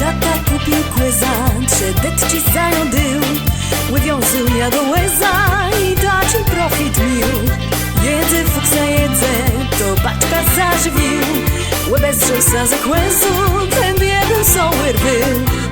tata kupił kłeza, przedetci zają dył, ływiązu ja do łeza i dać im profit mił. Jedzę fuksa jedzę, to baczka zażywił, łebez żelsa za kłezu, ten jeden sołyr był.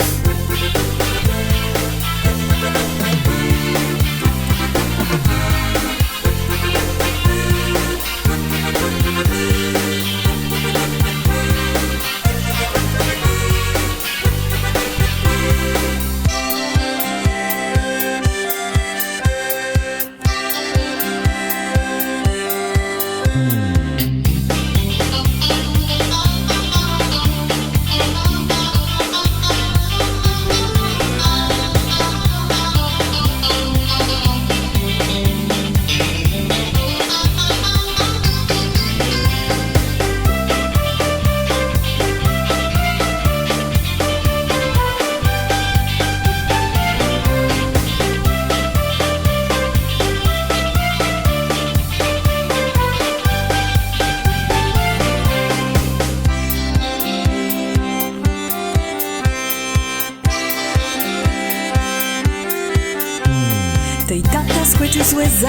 Tej tata schwycił z łeza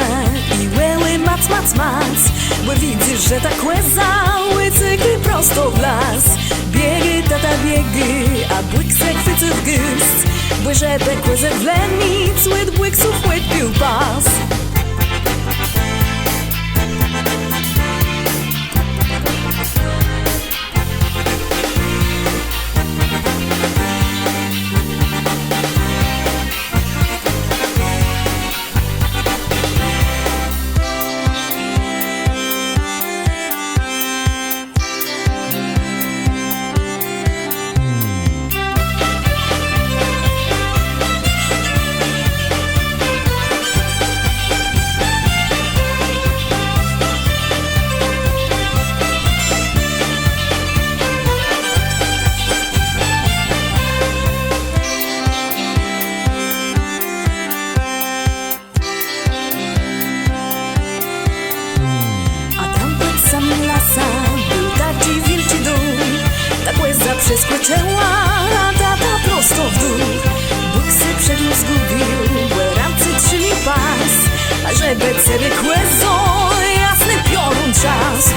i łeły mac, mac, mac, bo widzisz, że ta kłeza łycykli prosto w las. Biegi, tata biegi, a błyk se chwycy w gyst, bo żeby kłezę w lenic, łyt błyksów łyt pił pas. Był taki wilczy dół, ta kłeza przeskoczyła, a tata prosto w dół. Buksy przed nim zgubił, ramcy trzyli pas, a żeby sobie kłezą jasny piorun czas.